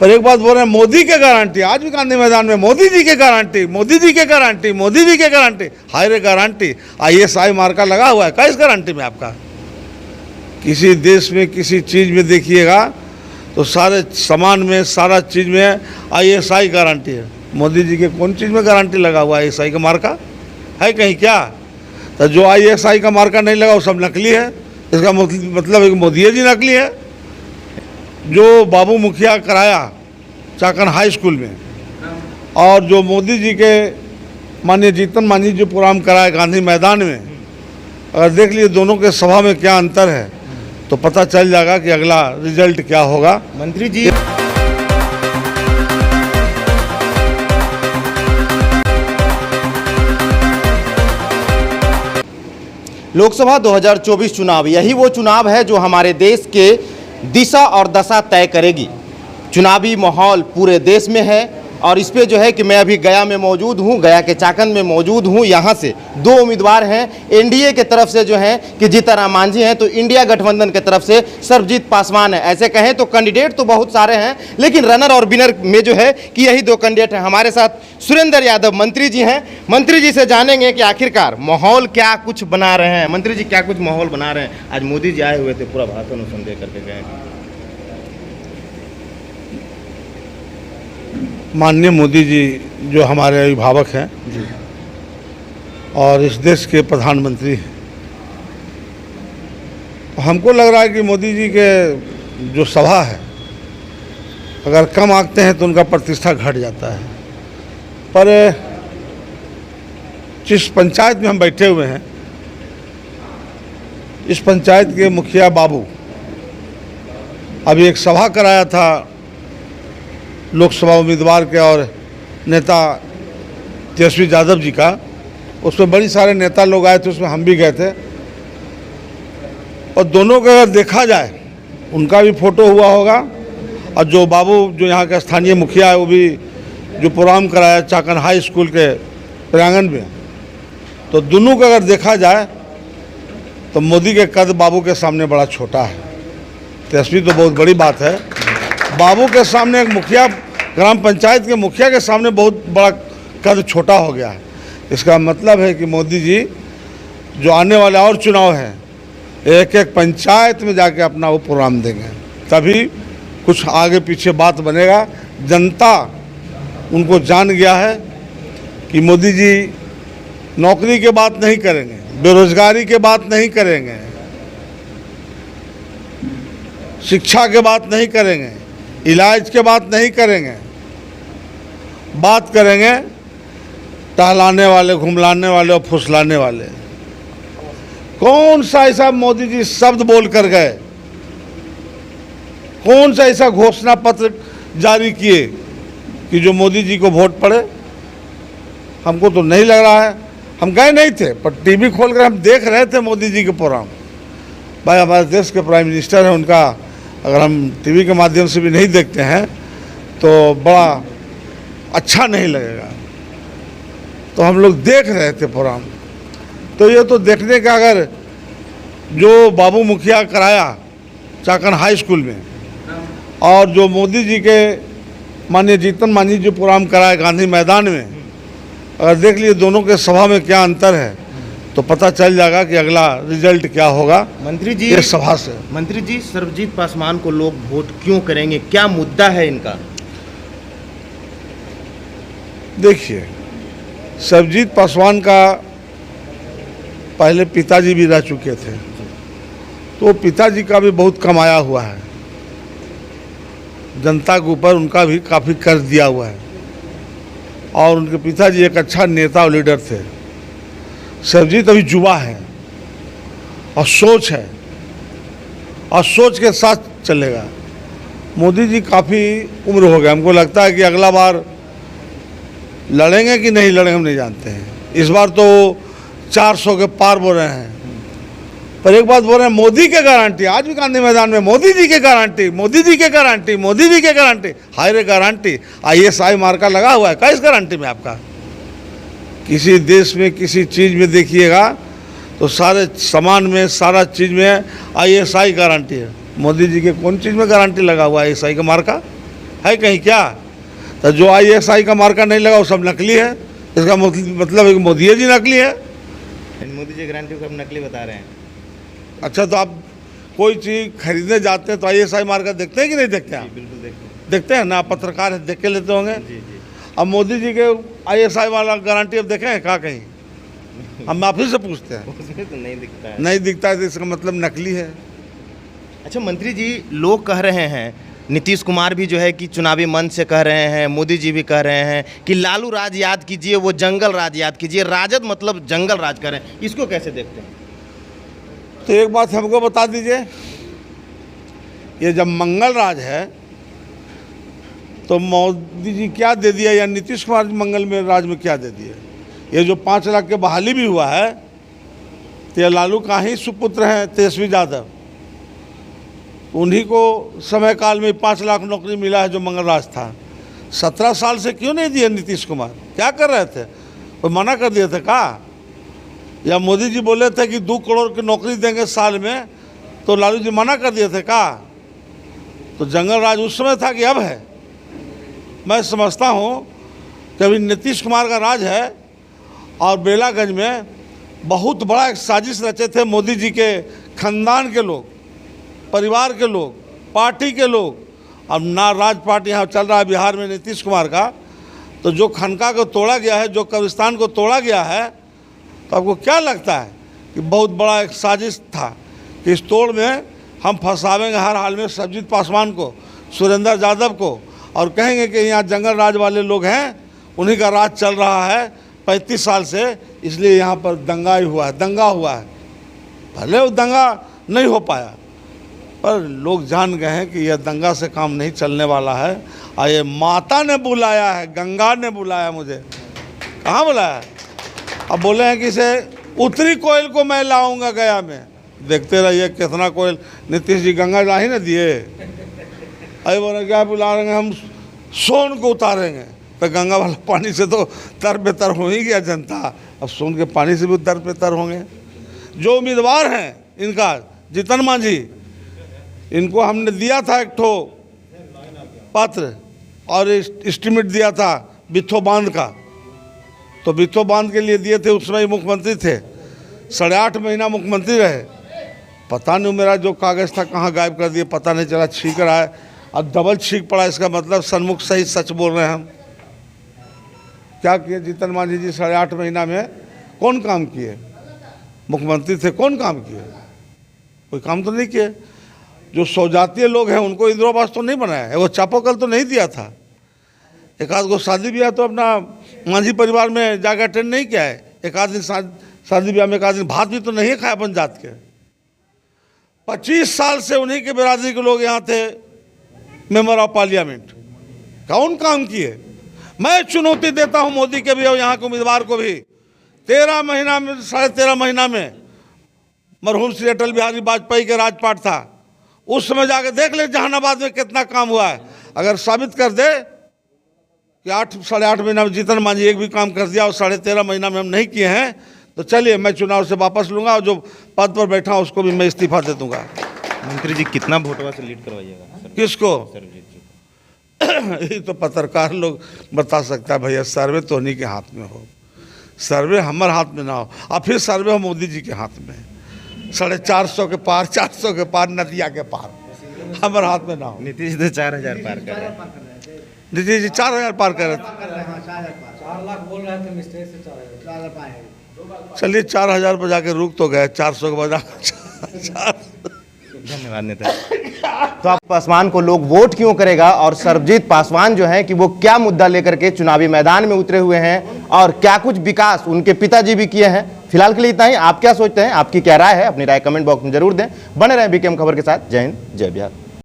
पर एक बात बोल रहे हैं, मोदी के गारंटी, आज भी गांधी मैदान में मोदी जी के गारंटी, मोदी जी के गारंटी, मोदी जी के गारंटी, हाय रे गारंटी। ISI मार्का लगा हुआ है, किस गारंटी में आपका? किसी देश में किसी चीज़ में देखिएगा तो सारे सामान में, सारा चीज़ में ISI गारंटी है। मोदी जी के कौन चीज़ में गारंटी लगा हुआ है? ISI का मार्का है कहीं क्या? तो जो ISI का मार्का नहीं लगा वो सब नकली है। इसका मतलब है कि मोदी जी नकली है। जो बाबू मुखिया कराया चाकन हाई स्कूल में, और जो मोदी जी के माननीय जीतन मांझी जो प्रोग्राम कराया गांधी मैदान में, अगर देख लिए दोनों के सभा में क्या अंतर है तो पता चल जाएगा कि अगला रिजल्ट क्या होगा। मंत्री जी, लोकसभा 2024 चुनाव, यही वो चुनाव है जो हमारे देश के दिशा और दशा तय करेगी। चुनावी माहौल पूरे देश में है और इस पे जो है कि मैं अभी गया में मौजूद हूँ, गया के चाकन में मौजूद हूँ। यहाँ से दो उम्मीदवार हैं। एनडीए के तरफ से जो है कि जीतनराम मांझी हैं, तो इंडिया गठबंधन के तरफ से सर्वजीत पासवान है। ऐसे कहें तो कैंडिडेट तो बहुत सारे हैं, लेकिन रनर और विनर में जो है कि यही दो कैंडिडेट हैं। हमारे साथ सुरेंद्र यादव मंत्री जी हैं। मंत्री जी से जानेंगे कि आखिरकार माहौल क्या कुछ बना रहे हैं। मंत्री जी, क्या कुछ माहौल बना रहे हैं? आज मोदी जी आए हुए थे, पूरा भाषण दे करके गए। माननीय मोदी जी जो हमारे अभिभावक हैं जी, और इस देश के प्रधानमंत्री हैं, तो हमको लग रहा है कि मोदी जी के जो सभा है, अगर कम आंकते हैं तो उनका प्रतिष्ठा घट जाता है। पर जिस पंचायत में हम बैठे हुए हैं, इस पंचायत के मुखिया बाबू अभी एक सभा कराया था लोकसभा उम्मीदवार के और नेता तेजस्वी यादव जी का। उसमें बड़ी सारे नेता लोग आए थे, उसमें हम भी गए थे। और दोनों का अगर देखा जाए, उनका भी फोटो हुआ होगा, और जो बाबू जो यहाँ का स्थानीय मुखिया है वो भी जो प्रोग्राम कराया चाकन हाई स्कूल के प्रांगण में, तो दोनों का अगर देखा जाए तो मोदी के कद बाबू के सामने बड़ा छोटा है। तेजस्वी तो बहुत बड़ी बात है, बाबू के सामने एक मुखिया, ग्राम पंचायत के मुखिया के सामने बहुत बड़ा कद छोटा हो गया है। इसका मतलब है कि मोदी जी जो आने वाले और चुनाव हैं, एक एक पंचायत में जाके अपना वो प्रोग्राम देंगे, तभी कुछ आगे पीछे बात बनेगा। जनता उनको जान गया है कि मोदी जी नौकरी के बात नहीं करेंगे, बेरोजगारी के बात नहीं करेंगे, शिक्षा के बात नहीं करेंगे, इलाज के बात नहीं करेंगे, बात करेंगे टहलाने वाले, घुमलाने वाले और फुसलाने वाले। कौन सा ऐसा मोदी जी शब्द बोल कर गए, कौन सा ऐसा घोषणा पत्र जारी किए कि जो मोदी जी को वोट पड़े? हमको तो नहीं लग रहा है। हम गए नहीं थे, पर टीवी खोलकर हम देख रहे थे मोदी जी के प्रोग्राम। भाई, हमारे देश के प्राइम मिनिस्टर हैं, उनका अगर हम टीवी के माध्यम से भी नहीं देखते हैं तो बड़ा अच्छा नहीं लगेगा। तो हम लोग देख रहे थे प्रोग्राम, तो ये तो देखने का, अगर जो बाबू मुखिया कराया चाकन हाई स्कूल में, और जो मोदी जी के माननीय जीतन मांझी जो प्रोग्राम कराया गांधी मैदान में, अगर देख लिए दोनों के सभा में क्या अंतर है तो पता चल जाएगा कि अगला रिजल्ट क्या होगा। मंत्री जी, इस सभा से। मंत्री जी, सर्वजीत पासवान को लोग वोट क्यों करेंगे? क्या मुद्दा है इनका? देखिए, सर्वजीत पासवान का पहले पिताजी भी रह चुके थे, तो पिताजी का भी बहुत कमाया हुआ है, जनता के ऊपर उनका भी काफ़ी कर्ज दिया हुआ है, और उनके पिताजी एक अच्छा नेता और लीडर थे। सर्वजीत अभी युवा है और सोच है, और सोच के साथ चलेगा। मोदी जी काफ़ी उम्र हो गया, हमको लगता है कि अगला बार लड़ेंगे कि नहीं लड़ेंगे हम नहीं जानते हैं। इस बार तो 400 के पार बोल रहे हैं, पर एक बात बोल रहे हैं, मोदी के गारंटी, आज भी गांधी मैदान में मोदी जी के गारंटी, मोदी जी के गारंटी, मोदी जी के गारंटी, हाय रे गारंटी। ISI मार्का लगा हुआ है, किस गारंटी में आपका? किसी देश में किसी चीज़ में देखिएगा तो सारे सामान में, सारा चीज़ में ISI गारंटी है। मोदी जी के कौन चीज़ में गारंटी लगा हुआ है ISI का मार्का है कहीं क्या? तो जो ISI का मार्का नहीं लगा वो सब नकली है। इसका मतलब है कि मोदी जी नकली है। मोदी जी गारंटी को अब नकली बता रहे हैं। अच्छा, तो आप कोई चीज़ खरीदने जाते हैं तो ISI मार्का देखते हैं कि नहीं देखते हैं? बिल्कुल देखते हैं ना, पत्रकार है, देख के लेते होंगे। जी। अब मोदी जी के ISI वाला गारंटी अब देखे हैं कहाँ कहीं? हम आप ही से पूछते हैं। उसमें तो नहीं दिखता है। नहीं दिखता है तो इसका मतलब नकली है। अच्छा मंत्री जी, लोग कह रहे हैं, नीतीश कुमार भी जो है कि चुनावी मंच से कह रहे हैं, मोदी जी भी कह रहे हैं कि लालू राज याद कीजिए, वो जंगल राज याद कीजिए। राजद मतलब जंगल राज करें, इसको कैसे देखते हैं? तो एक बात हमको बता दीजिए, ये जब मंगल राज है तो मोदी जी क्या दे दिया या नीतीश कुमार मंगल में राज में क्या दे दिया? ये जो 5 लाख के बहाली भी हुआ है तो ये लालू का ही सुपुत्र हैं तेजस्वी यादव, उन्हीं को समय काल में 5 लाख नौकरी मिला है जो मंगल राज था। 17 साल से क्यों नहीं दिए नीतीश कुमार? क्या कर रहे थे? वो मना कर दिए थे का? या मोदी जी बोले थे कि 2 करोड़ की नौकरी देंगे साल में, तो लालू जी मना कर दिए थे का? तो जंगल राज उस समय था कि अब है? मैं समझता हूँ कि अभी नीतीश कुमार का राज है और बेलागंज में बहुत बड़ा एक साजिश रचे थे मोदी जी के खानदान के लोग, परिवार के लोग, पार्टी के लोग। अब ना राज पार्टी यहाँ चल रहा है बिहार में नीतीश कुमार का, तो जो खनका को तोड़ा गया है, जो कब्रिस्तान को तोड़ा गया है, तो आपको क्या लगता है कि बहुत बड़ा एक साजिश था कि इस तोड़ में हम फंसावेंगे हर हाल में सरजीत पासवान को, सुरेंद्र यादव को, और कहेंगे कि यहाँ जंगल राज वाले लोग हैं, उन्हीं का राज चल रहा है 35 साल से, इसलिए यहाँ पर दंगा हुआ है। भले वो दंगा नहीं हो पाया, पर लोग जान गए हैं कि यह दंगा से काम नहीं चलने वाला है। और ये माता ने बुलाया है, गंगा ने बुलाया मुझे। कहाँ बुलाया है? अब बोले हैं कि इसे उत्तरी कोयल को मैं लाऊंगा गया में। देखते रहिए कितना कोयल नीतीश जी गंगा ला ही ना दिए। अरे बोले क्या बुला रहे हैं, हम सोन को उतारेंगे। तो गंगा वाला पानी से तो तर बेतर हो ही गया जनता, अब सोन के पानी से भी तर बेतर होंगे। जो उम्मीदवार हैं इनका, जीतन मांझी, इनको हमने दिया था एक ठो पत्र और एस्टीमेट दिया था बिथो बांध का। तो बिथो बांध के लिए दिए थे, उस समय मुख्यमंत्री थे, 8.5 महीना मुख्यमंत्री रहे। पता नहीं मेरा जो कागज़ था कहाँ गायब कर दिए, पता नहीं चला। छींक रहा है अब डबल छींक पड़ा, इसका मतलब सन्मुख सही सच बोल रहे हैं हम। क्या किए जीतन मांझी जी 8.5 महीना में? कौन काम किए? मुख्यमंत्री थे, कौन काम किए? कोई काम तो नहीं किए। जो सौजातीय लोग हैं उनको इंदिरा आवास तो नहीं बनाया है, वो चापाकल तो नहीं दिया था। एक आध को शादी ब्याह तो अपना मांझी परिवार में जाकर अटेंड नहीं किया है। एक आध दिन शादी ब्याह में एक आध दिन भात भी तो नहीं खाया अपन जात के। 25 साल से उन्हीं के बिरादरी के लोग यहाँ थे, मेंबर ऑफ पार्लियामेंट। कौन काम किए? मैं चुनौती देता हूँ मोदी के भी और यहाँ के उम्मीदवार को भी। 13 महीना में, 13.5 महीना में मरहूम श्री अटल बिहारी वाजपेयी के राजपाट था, उस समय जाके देख ले जहानाबाद में कितना काम हुआ है। अगर साबित कर दे कि 8-8.5 महीना में जीतन मांझी एक भी काम कर दिया और 13.5 महीना में हम नहीं किए हैं, तो चलिए मैं चुनाव से वापस लूँगा और जो पद पर बैठा हूँ उसको भी मैं इस्तीफा दे दूँगा। मंत्री जी कितना वोटवा से लीड करवाइएगा? किसको? सरबजीत जी। ये तो पत्रकार लोग बता सकता है भैया, सर्वे तो उन्हीं के हाथ में हो, सर्वे हमारे हाथ में ना हो। और फिर सर्वे हो मोदी जी के हाथ में, 450 के पार, 400 के पार, नदिया के पार, हमारे हाथ में ना हो। नीतीश जी 4,000 पार कर रहे हैं। नीतीश जी 4,000 पार कर रहे थे। 4 लाख बोल रहे थे, मिस्टेक से 4,000 पाए। चलिए 4,000 पर जाके रुक तो गए, 400 के बजा। धन्यवाद नेता। तो आप पासवान को लोग वोट क्यों करेगा, और सरबजीत पासवान जो है कि वो क्या मुद्दा लेकर के चुनावी मैदान में उतरे हुए हैं, और क्या कुछ विकास उनके पिताजी भी किए हैं। फिलहाल के लिए इतना ही। आप क्या सोचते हैं, आपकी क्या राय है, अपनी राय कमेंट बॉक्स में जरूर दें। बने रहें बीकेएम खबर के साथ। जय हिंद, जय बिहार।